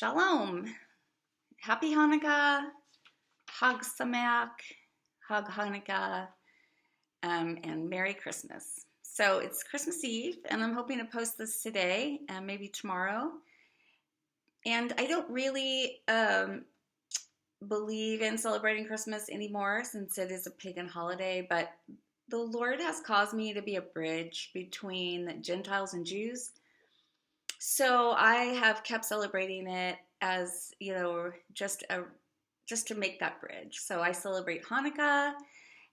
Shalom. Happy Hanukkah. Hag Sameach. Hag Hanukkah. And Merry Christmas. So it's Christmas Eve, and I'm hoping to post this today and maybe tomorrow. And I don't really believe in celebrating Christmas anymore since it is a pagan holiday, but the Lord has caused me to be a bridge between Gentiles and Jews. So I have kept celebrating it as, just to make that bridge. So I celebrate Hanukkah,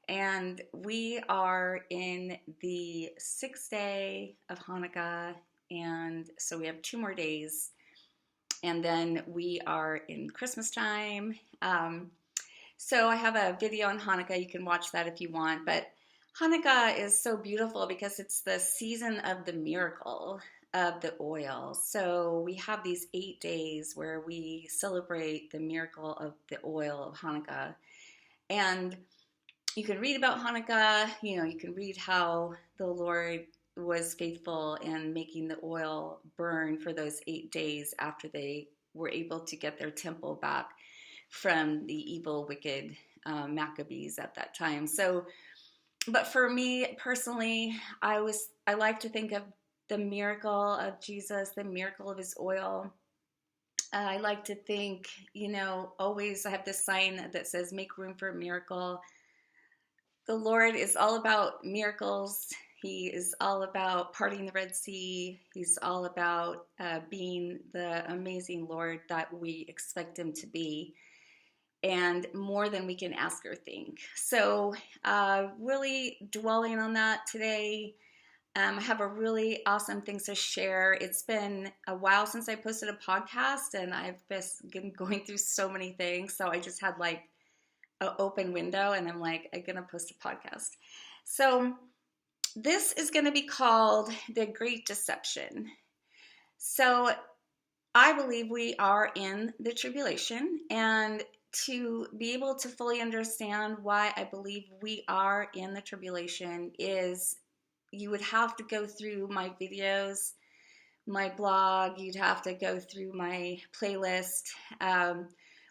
and we are in the 6th day of Hanukkah, and so we have 2 more days, and then we are in Christmas time. So I have a video on Hanukkah. You can watch that if you want, but Hanukkah is so beautiful because it's the season of the miracle of the oil. So we have these 8 days where we celebrate the miracle of the oil of Hanukkah. And you can read about Hanukkah, you can read how the Lord was faithful in making the oil burn for those 8 days after they were able to get their temple back from the evil, wicked Maccabees at that time. So, but for me personally, I like to think of the miracle of Jesus, the miracle of his oil. I like to think, always I have this sign that says, make room for a miracle. The Lord is all about miracles. He is all about parting the Red Sea. He's all about being the amazing Lord that we expect him to be, and more than we can ask or think. So really dwelling on that today. I have a really awesome things to share. It's been a while since I posted a podcast, and I've been going through so many things. So I just had like an open window, and I'm like, I'm going to post a podcast. So this is going to be called The Great Deception. So I believe we are in the tribulation, and to be able to fully understand why I believe we are in the tribulation is you would have to go through my videos, my blog. You'd have to go through my playlist.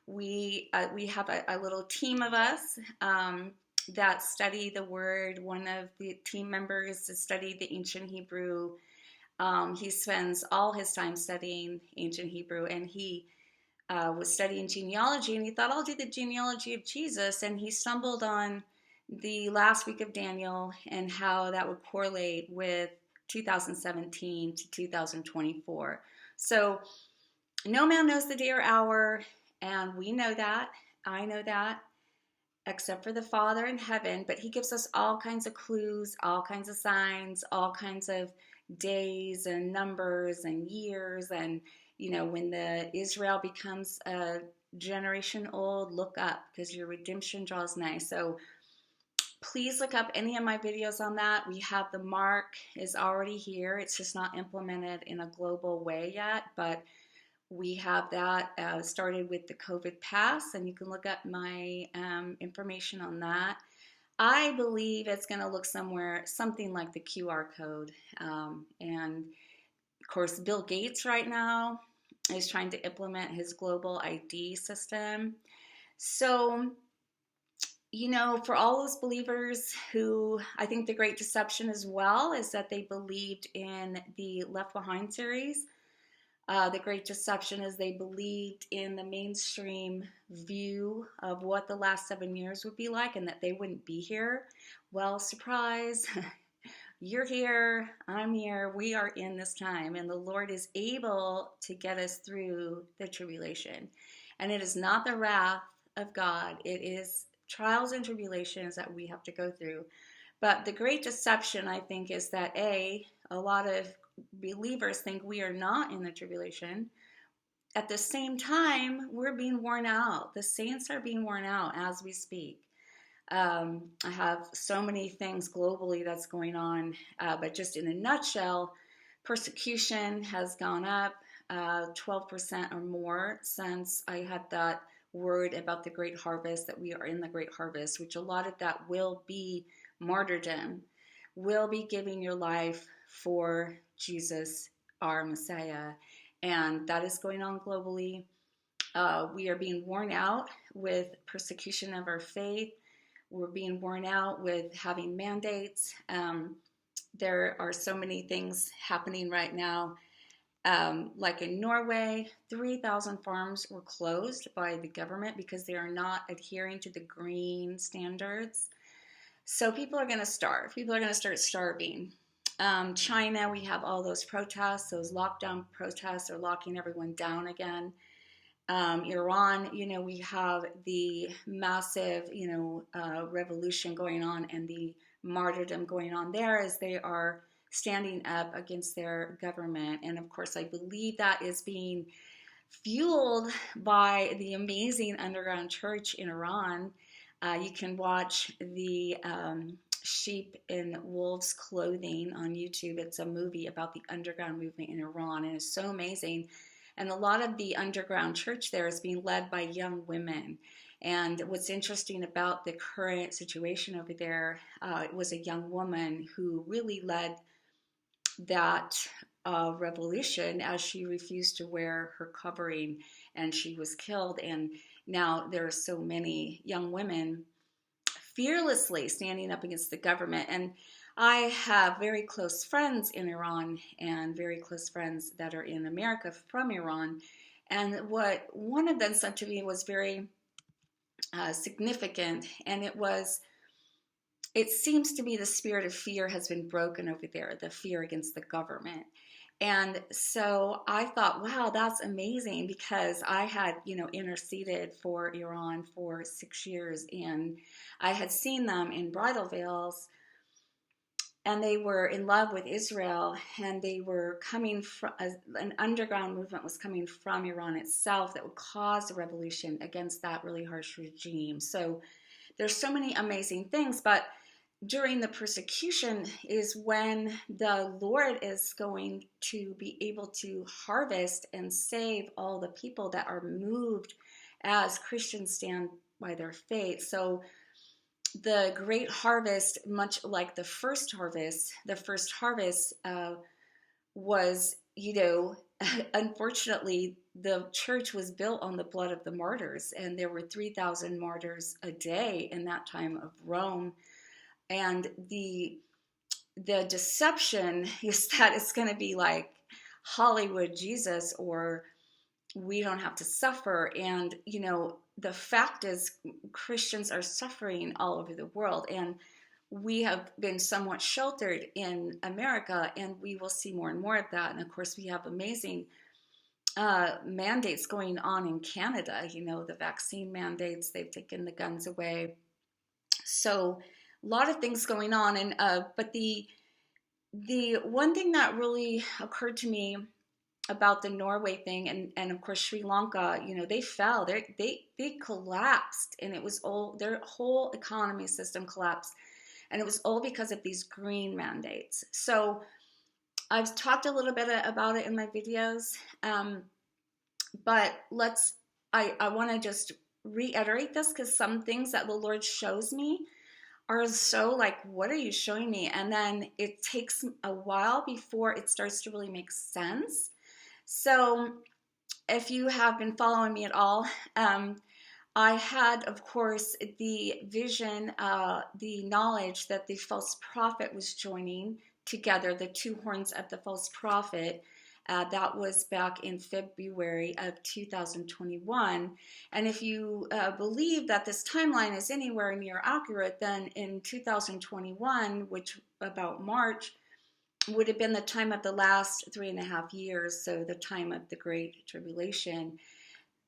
We have a little team of us that study the Word. One of the team members has studied the ancient Hebrew. He spends all his time studying ancient Hebrew, and he was studying genealogy, and he thought, I'll do the genealogy of Jesus, and he stumbled on the last week of Daniel and how that would correlate with 2017 to 2024. So no man knows the day or hour, and we know that. I know that, except for the Father in heaven, but he gives us all kinds of clues, all kinds of signs, all kinds of days and numbers and years. And, when the Israel becomes a generation old, look up because your redemption draws nigh. So please look up any of my videos on that. We have the mark is already here. It's just not implemented in a global way yet, but we have that started with the COVID pass, and you can look up my information on that. I believe it's going to look something like the QR code. And of course, Bill Gates right now is trying to implement his global ID system. So, for all those believers who, I think the great deception as well is that they believed in the Left Behind series. The great deception is they believed in the mainstream view of what the last 7 years would be like and that they wouldn't be here. Well, surprise, you're here, I'm here, we are in this time, and the Lord is able to get us through the tribulation. And it is not the wrath of God, it is trials and tribulations that we have to go through. But the great deception, I think, is that a lot of believers think we are not in the tribulation. At the same time, we're being worn out. The saints are being worn out as we speak. I have so many things globally that's going on, but just in a nutshell, persecution has gone up 12% or more since I had that word about the great harvest, that we are in the great harvest, which a lot of that will be martyrdom, will be giving your life for Jesus, our Messiah. and that is going on globally. We are being worn out with persecution of our faith. We're being worn out with having mandates. There are so many things happening right now. Like in Norway, 3,000 farms were closed by the government because they are not adhering to the green standards. So people are going to starve. People are going to start starving. China, we have all those protests, those lockdown protests are locking everyone down again. Iran, we have the massive, revolution going on and the martyrdom going on there as they are standing up against their government. And of course, I believe that is being fueled by the amazing underground church in Iran. You can watch the Sheep in Wolves Clothing on YouTube. It's a movie about the underground movement in Iran, and it's so amazing. And a lot of the underground church there is being led by young women. And what's interesting about the current situation over there, it was a young woman who really led that revolution as she refused to wear her covering and she was killed. And now there are so many young women fearlessly standing up against the government. And I have very close friends in Iran and very close friends that are in America from Iran. And what one of them said to me was very significant, and it seems to be the spirit of fear has been broken over there, the fear against the government. And so I thought, wow, that's amazing, because I had, interceded for Iran for 6 years, and I had seen them in bridal veils, and they were in love with Israel, and they were coming from, an underground movement was coming from Iran itself that would cause a revolution against that really harsh regime. So there's so many amazing things, but during the persecution is when the Lord is going to be able to harvest and save all the people that are moved as Christians stand by their faith. So the great harvest, much like the first harvest was, unfortunately, the church was built on the blood of the martyrs, and there were 3,000 martyrs a day in that time of Rome. And the deception is that it's going to be like Hollywood Jesus, or we don't have to suffer. And, the fact is Christians are suffering all over the world. And we have been somewhat sheltered in America, and we will see more and more of that. And of course, we have amazing mandates going on in Canada, the vaccine mandates, they've taken the guns away. So a lot of things going on. And but the one thing that really occurred to me about the Norway thing, and of course Sri Lanka, they fell, they collapsed, and it was all, their whole economy system collapsed, and it was all because of these green mandates. So I've talked a little bit about it in my videos, but I want to just reiterate this, because some things that the Lord shows me are so like, what are you showing me? And then it takes a while before it starts to really make sense. So if you have been following me at all, I had, of course, the vision, the knowledge that the false prophet was joining together, the two horns of the false prophet. That was back in February of 2021. And if you believe that this timeline is anywhere near accurate, then in 2021, which about March, would have been the time of the last 3.5 years, so the time of the Great Tribulation,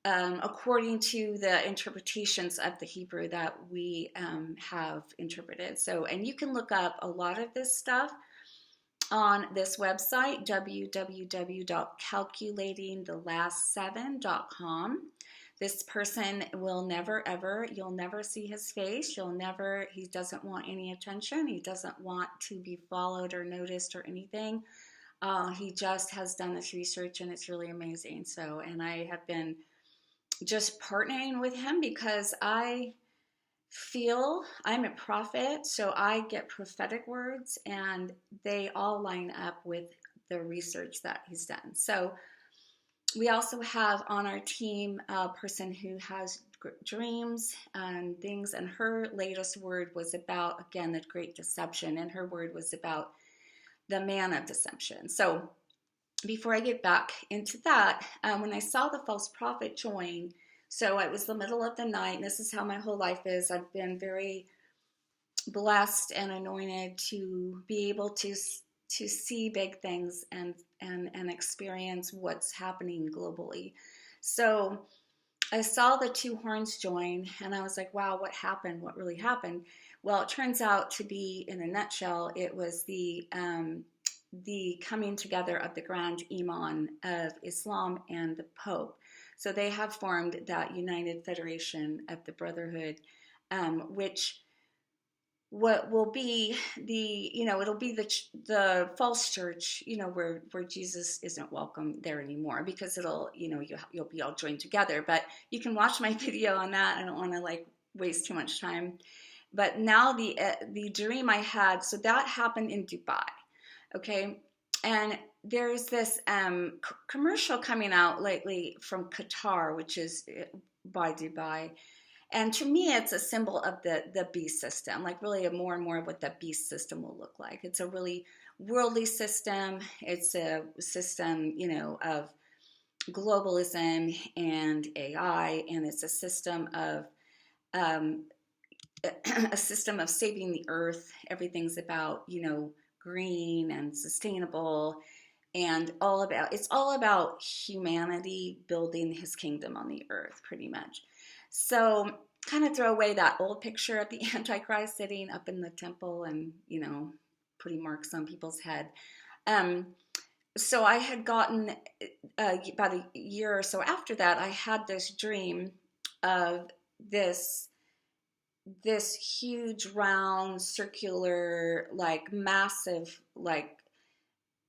according to the interpretations of the Hebrew that we have interpreted. So, and you can look up a lot of this stuff on this website, www.calculatingthelast7.com. This person will never, ever, you'll never see his face. He doesn't want any attention. He doesn't want to be followed or noticed or anything. He just has done this research, and it's really amazing. So, and I have been just partnering with him because I feel I'm a prophet, so I get prophetic words, and they all line up with the research that he's done. So We also have on our team a person who has dreams and things, and her latest word was about, again, the great deception, and her word was about the man of deception. So before I get back into that, when I saw the false prophet join, so it was the middle of the night, and this is how my whole life is. I've been very blessed and anointed to be able to see big things and experience what's happening globally. So I saw the two horns join, and I was like, wow, what happened? What really happened? Well, it turns out to be, in a nutshell, it was the coming together of the Grand Imam of Islam and the Pope. So they have formed that United Federation of the Brotherhood, which what will be it'll be the false church, where Jesus isn't welcome there anymore, because it'll, you'll be all joined together. But you can watch my video on that. I don't want to waste too much time. But now the dream I had, so that happened in Dubai, okay? And there's this commercial coming out lately from Qatar, which is by Dubai. And to me, it's a symbol of the beast system, really more and more of what the beast system will look like. It's a really worldly system. It's a system, of globalism and AI, and it's a system of saving the earth. Everything's about, green and sustainable, and it's all about humanity building his kingdom on the earth, pretty much. So kind of throw away that old picture of the Antichrist sitting up in the temple and, putting marks on people's head. So I had gotten, about a year or so after that, I had this dream of this huge, round, circular, massive,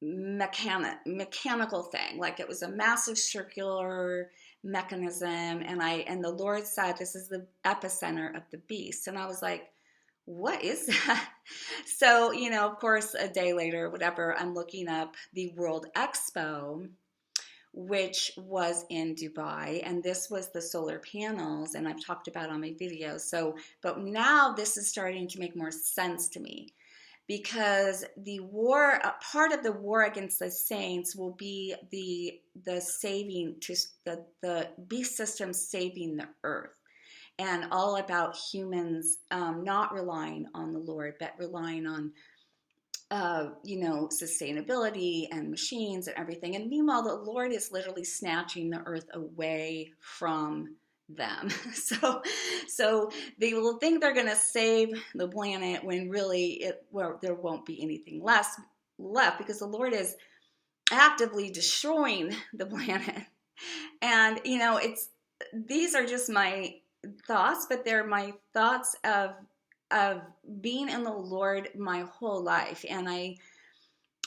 mechanical thing. It was a massive circular mechanism, and the Lord said, this is the epicenter of the beast. And I was like, what is that? So, of course, a day later, whatever, I'm looking up the World Expo, which was in Dubai, and this was the solar panels, and I've talked about on my video. So, but now this is starting to make more sense to me, because the war, part of the war against the saints will be the saving, to the beast system saving the earth, and all about humans not relying on the Lord, but relying on sustainability and machines and everything. And meanwhile, the Lord is literally snatching the earth away from them. So they will think they're going to save the planet when really there won't be anything left, because the Lord is actively destroying the planet. And these are just my thoughts, but they're my thoughts of being in the Lord my whole life. And I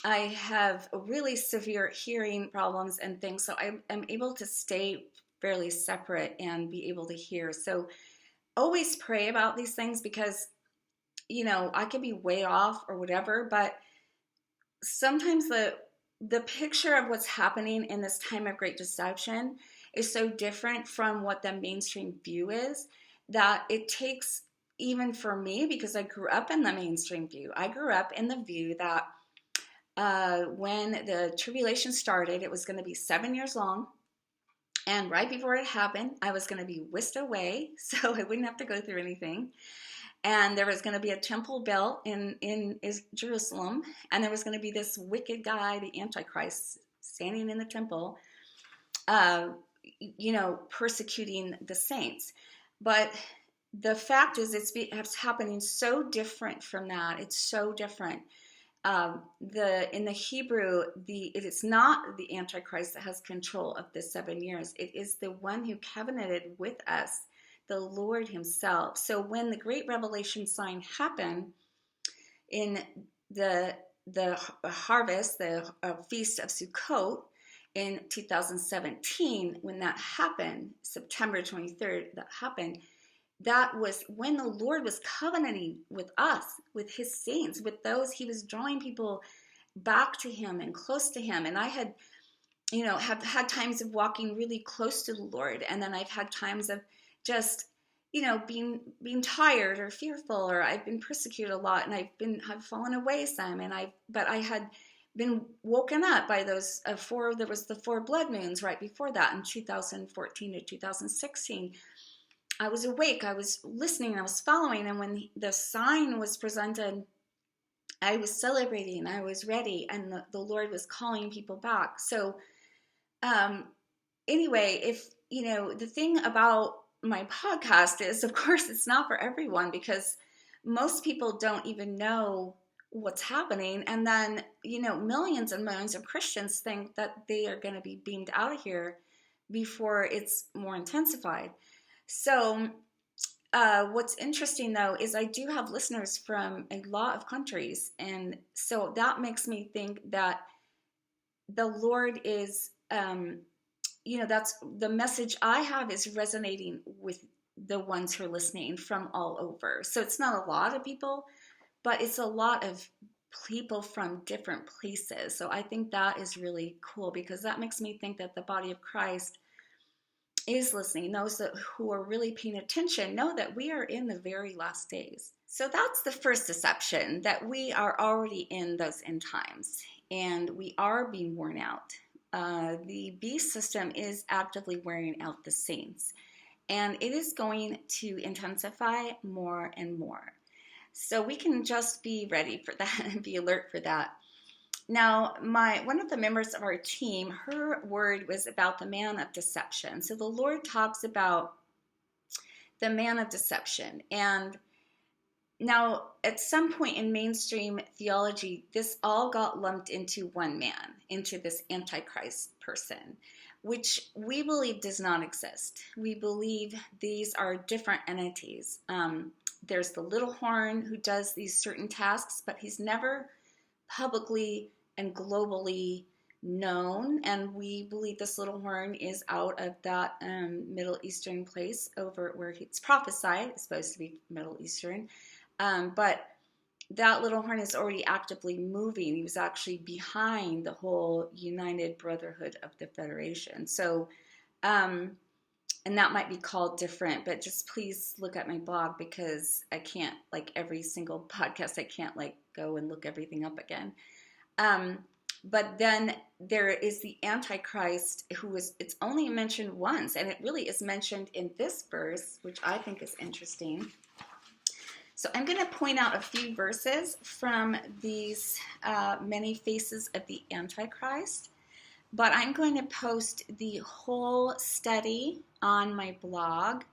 have really severe hearing problems and things, so I'm able to stay fairly separate and be able to hear. So always pray about these things, because I could be way off or whatever, but sometimes the picture of what's happening in this time of great deception is so different from what the mainstream view is, that it takes, even for me, because I grew up in the mainstream view. I grew up in the view that when the tribulation started, it was going to be 7 years long. And right before it happened, I was going to be whisked away, so I wouldn't have to go through anything. And there was going to be a temple built in Jerusalem, and there was going to be this wicked guy, the Antichrist, standing in the temple, persecuting the saints. But the fact is, it's happening so different from that. It's so different. In the Hebrew, it is not the Antichrist that has control of the 7 years. It is the one who covenanted with us, the Lord himself. So when the great revelation sign happened in the harvest, the Feast of Sukkot in 2017, when that happened, September 23rd, that was when the Lord was covenanting with us, with his saints, with those he was drawing people back to him and close to him. And I had have had times of walking really close to the Lord, and then I've had times of just, being tired or fearful, or I've been persecuted a lot, and I've fallen away some, but I had been woken up by those there was the 4 blood moons right before that in 2014 to 2016. I was awake, I was listening, I was following, and when the sign was presented, I was celebrating, I was ready, and the Lord was calling people back. So um, anyway, if the thing about my podcast is, of course, it's not for everyone, because most people don't even know what's happening. And then, millions and millions of Christians think that they are going to be beamed out of here before it's more intensified. So, what's interesting though is I do have listeners from a lot of countries. And so that makes me think that the Lord is, that's the message I have is resonating with the ones who are listening from all over. So it's not a lot of people, but it's a lot of people from different places. So I think that is really cool, because that makes me think that the body of Christ is listening. Those who are really paying attention know that we are in the very last days. So that's the first deception, that we are already in those end times and we are being worn out. The beast system is actively wearing out the saints, and it is going to intensify more and more. So we can just be ready for that and be alert for that. Now, one of the members of our team, her word was about the man of deception. So the Lord talks about the man of deception. And now, at some point in mainstream theology, this all got lumped into one man, into this Antichrist person, which we believe does not exist. We believe these are different entities. There's the little horn who does these certain tasks, but he's never publicly and globally known. And we believe this little horn is out of that Middle Eastern place over where it's prophesied. It's supposed to be Middle Eastern. But that little horn is already actively moving. He was actually behind the whole United Brotherhood of the Federation. So, and that might be called different, but just please look at my blog, because I can't, like every single podcast, I can't go and look everything up again. But then there is the Antichrist, it's only mentioned once, and it really is mentioned in this verse, which I think is interesting. So I'm going to point out a few verses from these many faces of the Antichrist, but I'm going to post the whole study on my blog,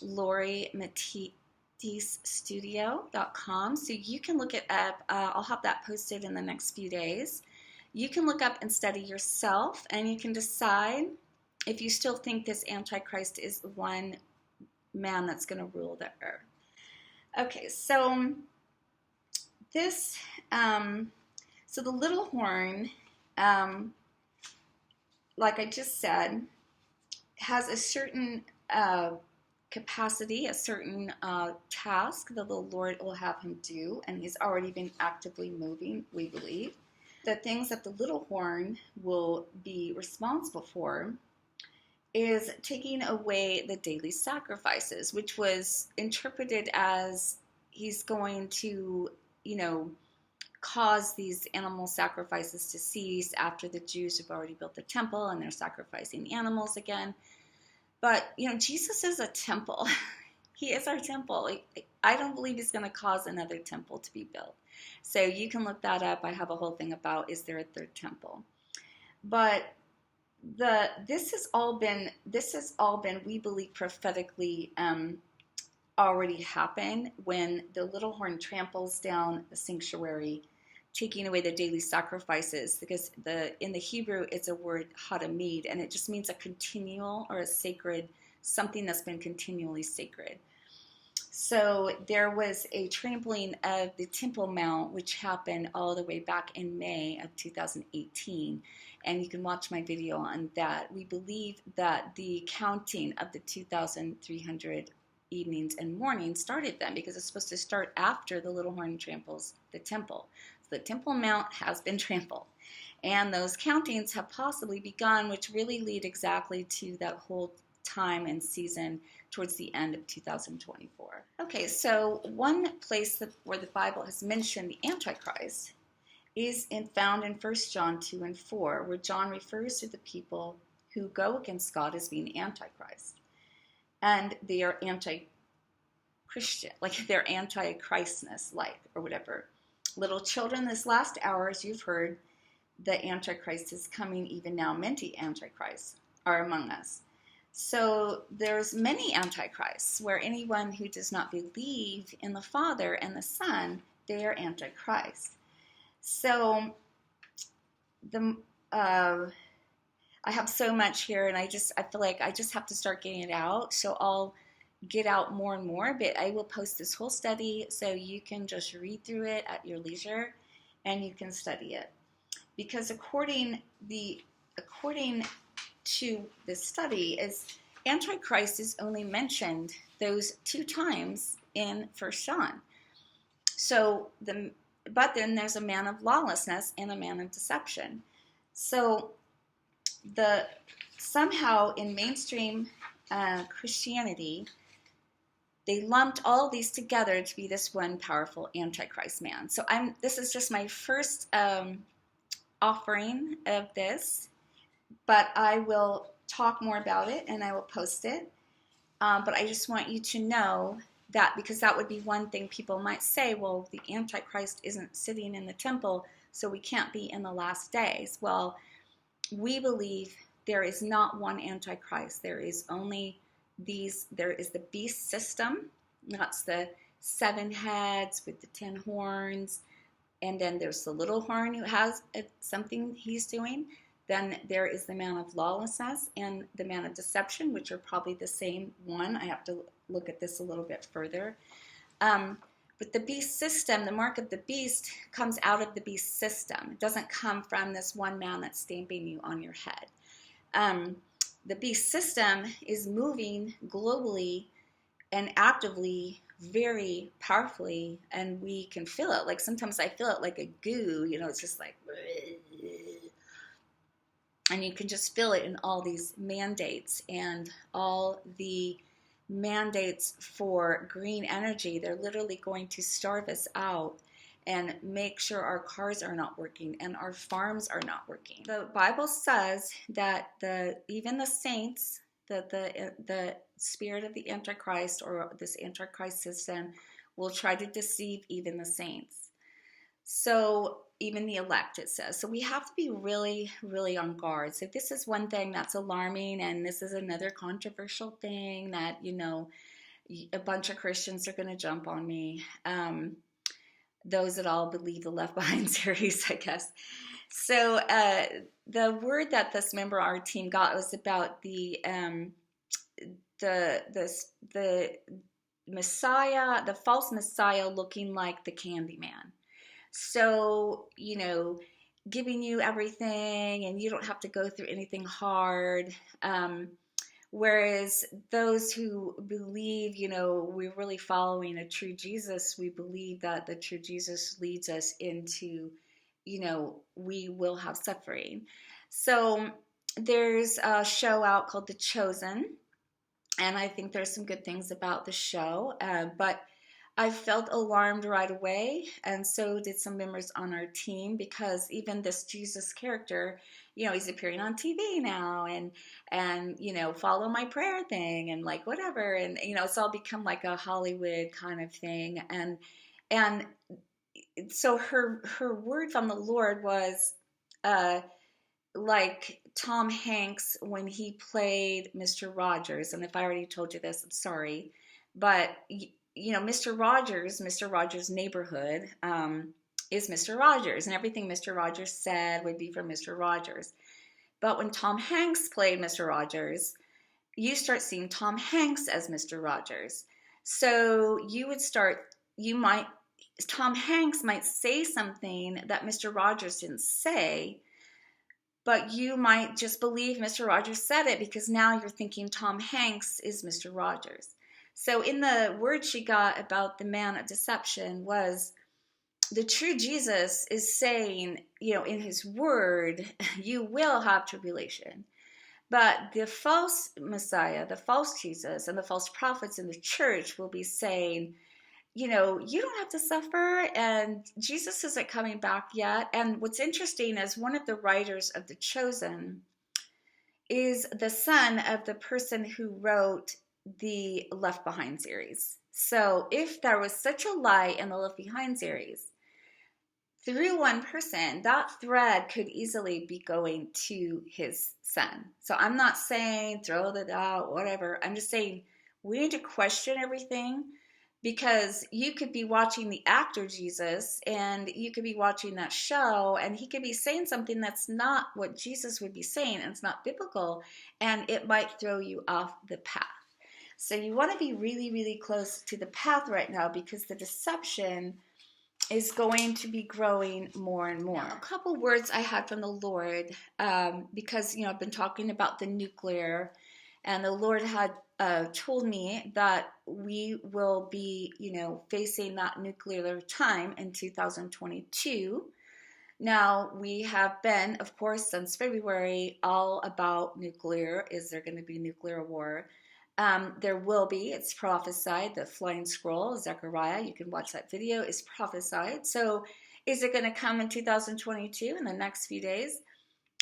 Lauri, MatisseStudio.com. So you can look it up. I'll have that posted in the next few days. You can look up and study yourself, and you can decide if you still think this Antichrist is one man that's going to rule the earth. Okay, so this, so the little horn, like I just said, has a certain capacity, a certain task that the Lord will have him do, and he's already been actively moving, we believe. The things that the little horn will be responsible for is taking away the daily sacrifices, which was interpreted as he's going to, cause these animal sacrifices to cease after the Jews have already built the temple and they're sacrificing animals again. But, Jesus is a temple. He is our temple. I don't believe he's going to cause another temple to be built. So you can look that up. I have a whole thing about, is there a third temple? But this has all been, we believe, prophetically already happened when the little horn tramples down the sanctuary, taking away the daily sacrifices, because in the Hebrew it's a word hatamid, and it just means a continual or a sacred, something that's been continually sacred. So there was a trampling of the Temple Mount, which happened all the way back in May of 2018. And you can watch my video on that. We believe that the counting of the 2,300 evenings, and mornings started them, because it's supposed to start after the little horn tramples the temple. So the Temple Mount has been trampled. And those countings have possibly begun, which really lead exactly to that whole time and season towards the end of 2024. Okay, so one place where the Bible has mentioned the Antichrist is found in 1 John 2 and 4, where John refers to the people who go against God as being Antichrist. And they are anti-Christian, like they're anti-Christness, like, or whatever. Little children, this last hour, as you've heard, the Antichrist is coming. Even now, many Antichrists are among us. So there's many Antichrists, where anyone who does not believe in the Father and the Son, they are Antichrist. So I have so much here, and I feel like I just have to start getting it out. So I'll get out more and more, but I will post this whole study so you can just read through it at your leisure, and you can study it. Because according to this study, is Antichrist is only mentioned those 2 times in 1 John. So but then there's a man of lawlessness and a man of deception. So somehow in mainstream Christianity, they lumped all these together to be this one powerful Antichrist man. So this is just my first offering of this, but I will talk more about it and I will post it. But I just want you to know that, because that would be one thing people might say, well, the Antichrist isn't sitting in the temple, so we can't be in the last days. Well, we believe there is not one Antichrist. There is the beast system. That's the 7 heads with the 10 horns. And then there's the little horn who has something he's doing. Then there is the man of lawlessness and the man of deception, which are probably the same one. I have to look at this a little bit further. But the beast system, the mark of the beast, comes out of the beast system. It doesn't come from this one man that's stamping you on your head. The beast system is moving globally and actively, very powerfully, and we can feel it. Like sometimes I feel it like a goo, it's just like, and you can just feel it in all these mandates and all the mandates for green energy. They're literally going to starve us out and make sure our cars are not working and our farms are not working. The Bible says that even the saints, that the spirit of the Antichrist, or this Antichrist system, will try to deceive even the saints. So even the elect, it says. So we have to be really, really on guard. So this is one thing that's alarming, and this is another controversial thing that, a bunch of Christians are going to jump on me. Those that all believe the Left Behind series, I guess. So the word that this member of our team got was about the Messiah, the false Messiah, looking like the Candyman. So, giving you everything and you don't have to go through anything hard. Whereas those who believe, we're really following a true Jesus, we believe that the true Jesus leads us into, we will have suffering. So there's a show out called The Chosen, and I think there's some good things about the show, but I felt alarmed right away, and so did some members on our team, because even this Jesus character, he's appearing on TV now, and follow my prayer thing, and like whatever, and it's all become like a Hollywood kind of thing, and so her word from the Lord was like Tom Hanks when he played Mr. Rogers, and if I already told you this, I'm sorry, but Mr. Rogers' neighborhood is Mr. Rogers, and everything Mr. Rogers said would be for Mr. Rogers. But when Tom Hanks played Mr. Rogers, you start seeing Tom Hanks as Mr. Rogers. So Tom Hanks might say something that Mr. Rogers didn't say, but you might just believe Mr. Rogers said it because now you're thinking Tom Hanks is Mr. Rogers. So in the word she got about the man of deception was the true Jesus is saying, in his word, you will have tribulation. But the false Messiah, the false Jesus, and the false prophets in the church will be saying, you don't have to suffer, and Jesus isn't coming back yet. And what's interesting is one of the writers of The Chosen is the son of the person who wrote the Left Behind series. So if there was such a lie in the Left Behind series, through one person, that thread could easily be going to his son. So I'm not saying throw that out, whatever. I'm just saying we need to question everything, because you could be watching the actor Jesus and you could be watching that show and he could be saying something that's not what Jesus would be saying, and it's not biblical, and it might throw you off the path. So you want to be really, really close to the path right now, because the deception is going to be growing more and more. Now, a couple words I had from the Lord, because I've been talking about the nuclear, and the Lord had told me that we will be, facing that nuclear time in 2022. Now, we have been, of course, since February, all about nuclear. Is there going to be nuclear war? There will be. It's prophesied. The flying scroll, Zechariah, you can watch that video, is prophesied. So is it going to come in 2022 in the next few days?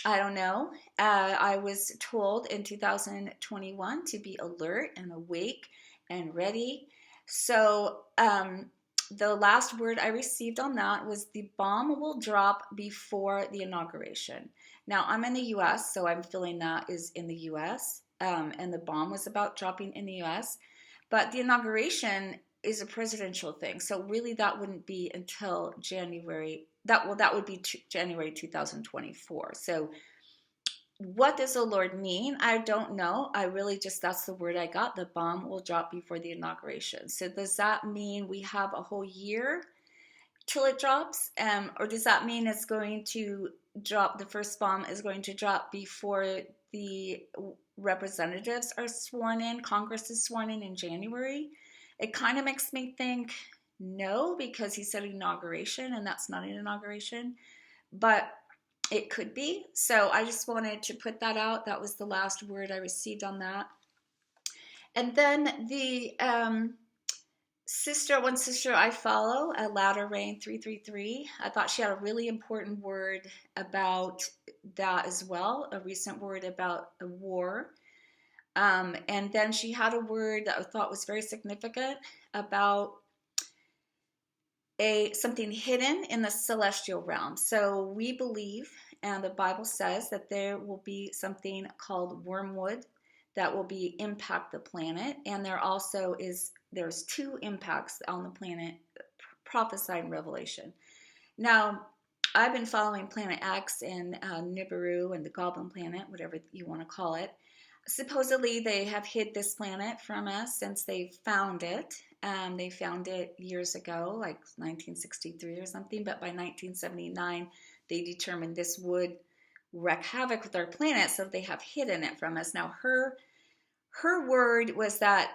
I don't know. I was told in 2021 to be alert and awake and ready. So the last word I received on that was the bomb will drop before the inauguration. Now, I'm in the U.S., so I'm feeling that is in the U.S., and the bomb was about dropping in the U.S., but the inauguration is a presidential thing. So really that wouldn't be until January. That would be January 2024. So what does the Lord mean? I don't know. That's the word I got. The bomb will drop before the inauguration. So does that mean we have a whole year till it drops? Or does that mean it's going to drop, the first bomb is going to drop before the representatives are sworn in, Congress is sworn in January? It kind of makes me think no, because he said inauguration, and that's not an inauguration, but it could be. So I just wanted to put that out. That was the last word I received on that. And then the one sister I follow, Ladder Rain 333, I thought she had a really important word about that as well, a recent word about a war. And then she had a word that I thought was very significant about something hidden in the celestial realm. So we believe, and the Bible says, that there will be something called wormwood that will impact the planet. And there's 2 impacts on the planet prophesied in Revelation. Now, I've been following Planet X and Nibiru and the Goblin Planet, whatever you want to call it. Supposedly, they have hid this planet from us since they found it. They found it years ago, like 1963 or something, but by 1979, they determined this would wreak havoc with our planet, so they have hidden it from us. Now, her word was that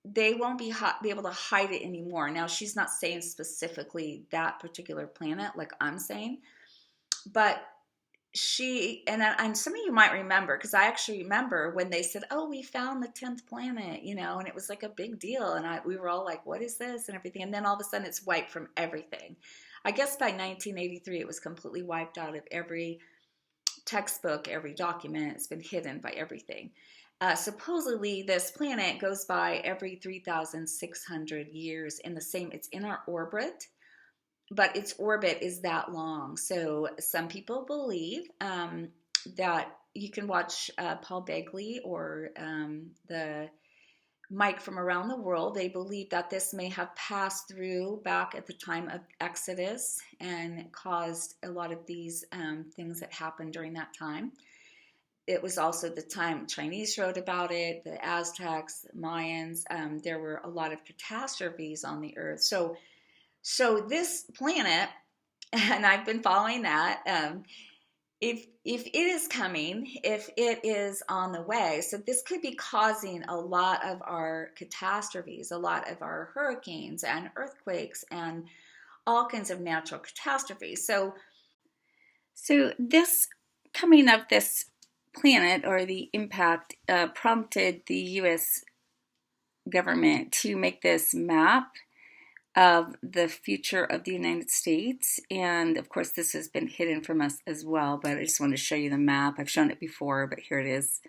they won't be able to hide it anymore. Now, she's not saying specifically that particular planet, like I'm saying, but and some of you might remember, because I actually remember when they said, oh, we found the 10th planet, and it was like a big deal. And we were all like, what is this? And everything. And then all of a sudden it's wiped from everything. I guess by 1983, it was completely wiped out of every textbook, every document. It's been hidden by everything. Supposedly this planet goes by every 3,600 years it's in our orbit. But its orbit is that long. So some people believe that you can watch Paul Begley or the Mike from Around the World. They believe that this may have passed through back at the time of Exodus and caused a lot of these things that happened during that time. It was also the time Chinese wrote about it, the Aztecs, the Mayans. There were a lot of catastrophes on the earth. So this planet, and I've been following that, if it is coming, if it is on the way, so this could be causing a lot of our catastrophes, a lot of our hurricanes and earthquakes and all kinds of natural catastrophes. So this coming of this planet or the impact prompted the U.S. government to make this map of the future of the United States. And of course, this has been hidden from us as well, but I just want to show you the map. I've shown it before, but here it is.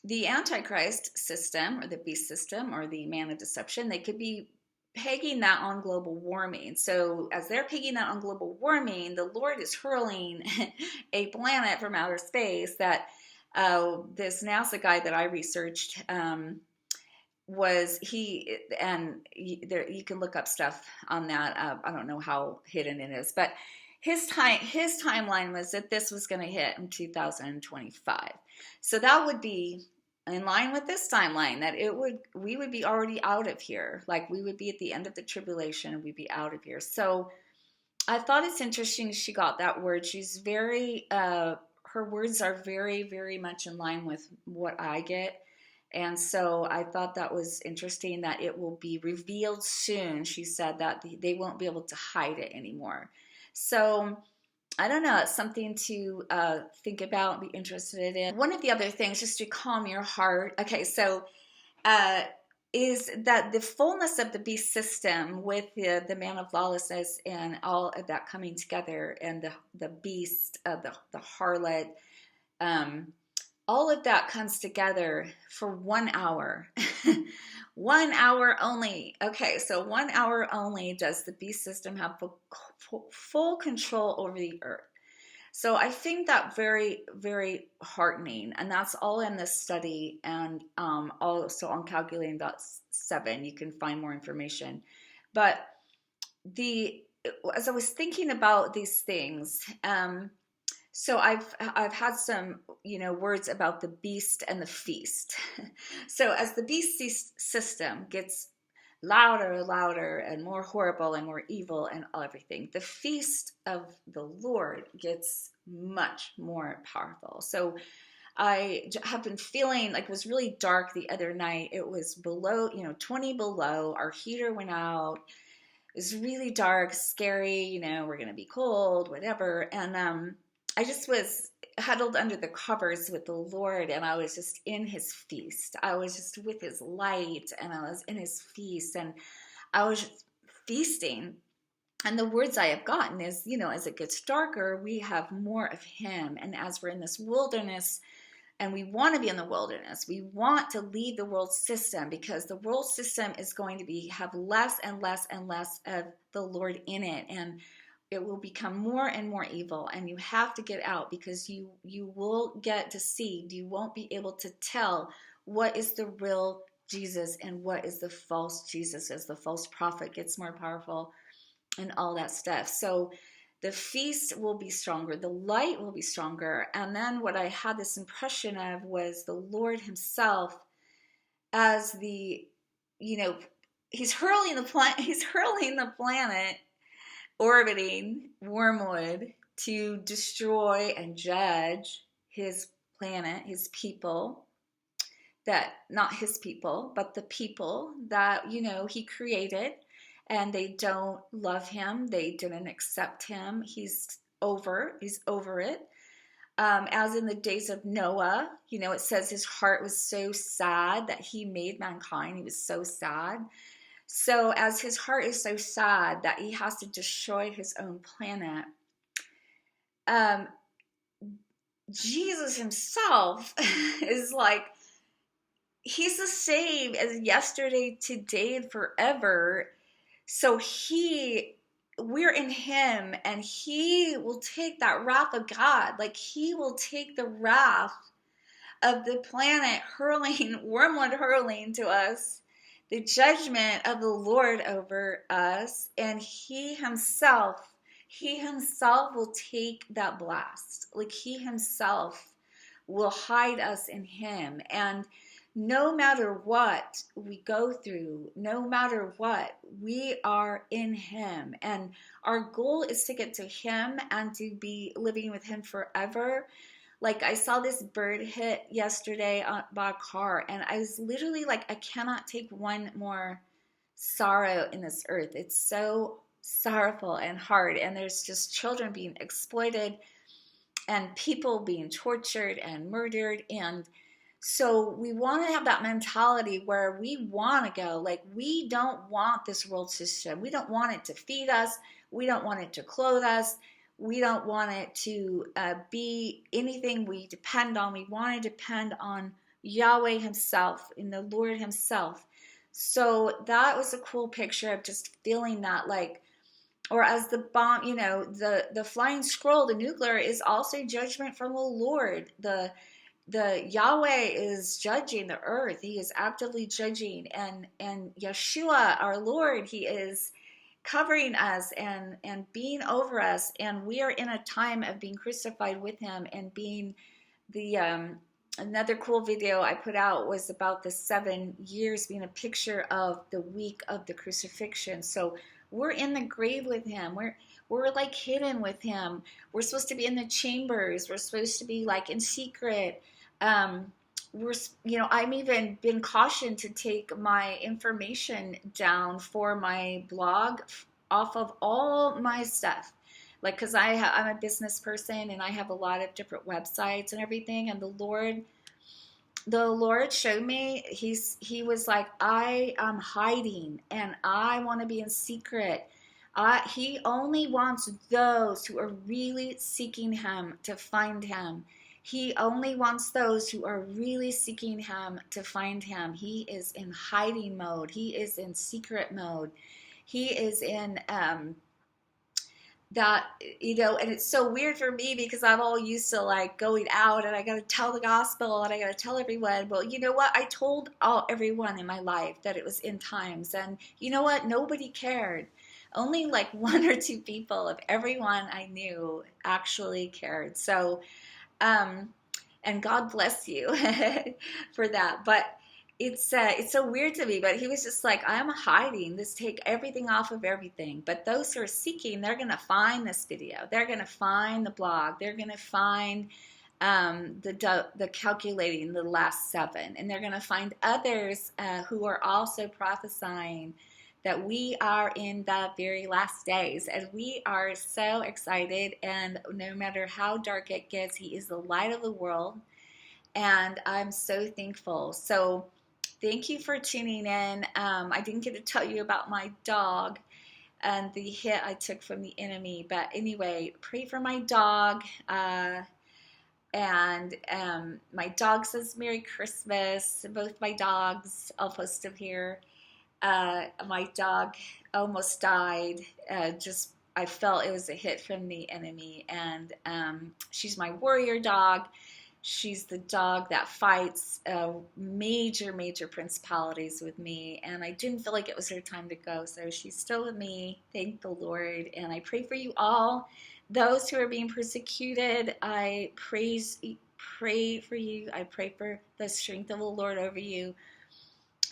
The Antichrist system, or the beast system, or the man of deception, they could be pegging that on global warming. So as they're pegging that on global warming, the Lord is hurling a planet from outer space that this NASA guy that I researched was he, and you can look up stuff on that. I don't know how hidden it is, but his timeline was that this was going to hit in 2025. So that would be in line with this timeline, that we would be already out of here. Like we would be at the end of the tribulation and we'd be out of here. So I thought it's interesting she got that word. She's very, her words are very, very much in line with what I get. And so I thought that was interesting that it will be revealed soon. She said that they won't be able to hide it anymore. So I don't know, it's something to think about, be interested in. One of the other things, just to calm your heart, okay, so is that the fullness of the beast system with the man of lawlessness and all of that coming together, and the beast, the harlot, all of that comes together for 1 hour. 1 hour only. Okay, so 1 hour only does the beast system have full control over the earth. So I think that very, very heartening. And that's all in this study. And also on Calculating.7, you can find more information. But as I was thinking about these things, so I've had some, words about the beast and the feast. So as the beast system gets louder and more horrible and more evil and everything, the feast of the Lord gets much more powerful. So I have been feeling like it was really dark the other night. It was below, 20 below. Our heater went out. It was really dark, scary. We're going to be cold, whatever. And I just was huddled under the covers with the Lord, and I was just in his feast. I was just with his light, and I was in his feast, and I was just feasting. And the words I have gotten is, as it gets darker, we have more of him. And as we're in this wilderness, and we want to be in the wilderness, we want to leave the world system, because the world system is going to have less and less and less of the Lord in it. And it will become more and more evil, and you have to get out, because you will get deceived. You won't be able to tell what is the real Jesus and what is the false Jesus, as the false prophet gets more powerful and all that stuff. So the feast will be stronger, the light will be stronger. And then what I had this impression of was the Lord himself as he's hurling the planet orbiting Wormwood to destroy and judge his planet, his people, that not his people, but the people that, he created, and they don't love him. They didn't accept him. He's over it. As in the days of Noah, it says his heart was so sad that he made mankind. He was so sad. So as his heart is so sad that he has to destroy his own planet, Jesus himself is like, he's the same as yesterday, today, and forever. So we're in him, and he will take that wrath of God. Like, he will take the wrath of the planet wormwood hurling to us, the judgment of the Lord over us, and he himself will take that blast. Like, he himself will hide us in him. And no matter what we go through, no matter what, we are in Him. And our goal is to get to Him and to be living with Him forever. Like, I saw this bird hit yesterday by a car, and I was literally like, I cannot take one more sorrow in this earth. It's so sorrowful and hard. And there's just children being exploited and people being tortured and murdered. And so we want to have that mentality where we want to go. Like, we don't want this world system. We don't want it to feed us. We don't want it to clothe us. We don't want it to be anything we depend on. We want to depend on Yahweh Himself, in the Lord Himself. So that was a cool picture of just feeling that, like, or as the bomb, the flying scroll, the nuclear, is also judgment from the Lord. The Yahweh is judging the earth. He is actively judging, and Yeshua, our Lord, He is covering us and being over us. And we are in a time of being crucified with Him, and being the another cool video I put out was about the 7 years, being a picture of the week of the crucifixion. So we're in the grave with Him. We're like hidden with Him. We're supposed to be in the chambers. We're supposed to be like in secret. I'm even been cautioned to take my information down for my blog off of all my stuff. Like, because I'm a business person, and I have a lot of different websites and everything. And the Lord showed me, He was like, I am hiding, and I want to be in secret. He only wants those who are really seeking Him to find Him. He only wants those who are really seeking Him to find Him. He is in hiding mode. He is in secret mode. He is in that, and it's so weird for me, because I'm all used to like going out, and I got to tell the gospel, and I got to tell everyone. Well, you know what? I told everyone in my life that it was end times, and you know what? Nobody cared. Only like 1 or 2 people of everyone I knew actually cared. So, and God bless you for that. But it's so weird to me. But He was just like, I'm hiding this, take everything off of everything. But those who are seeking, they're going to find this video. They're going to find the blog. They're going to find the calculating the last 7. And they're going to find others who are also prophesying that we are in the very last days. And we are so excited. And no matter how dark it gets, He is the light of the world. And I'm so thankful. So thank you for tuning in. I didn't get to tell you about my dog and the hit I took from the enemy. But anyway, pray for my dog. And my dog says Merry Christmas. Both my dogs, I'll post them here. My dog almost died. I felt it was a hit from the enemy. And she's my warrior dog. She's the dog that fights major, major principalities with me. And I didn't feel like it was her time to go. So she's still with me. Thank the Lord. And I pray for you all. Those who are being persecuted, I pray for you. I pray for the strength of the Lord over you.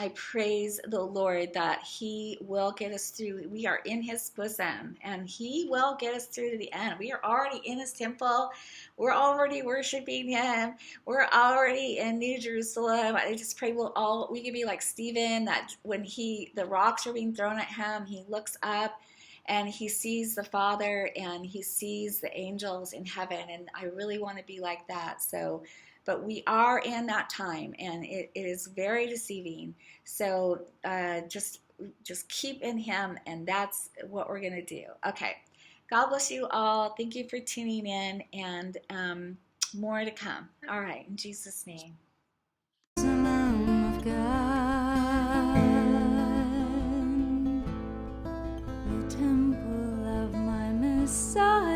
I praise the Lord that He will get us through. We are in His bosom, and He will get us through to the end. We are already in His temple. We're already worshiping Him. We're already in New Jerusalem. I just pray we can be like Stephen, that when the rocks are being thrown at him, he looks up and he sees the Father, and he sees the angels in heaven. And I really want to be like that. But we are in that time, and it is very deceiving. So just keep in Him, and that's what we're going to do. Okay. God bless you all. Thank you for tuning in, and more to come. All right. In Jesus' name. The Lamb of God, the temple of my Messiah.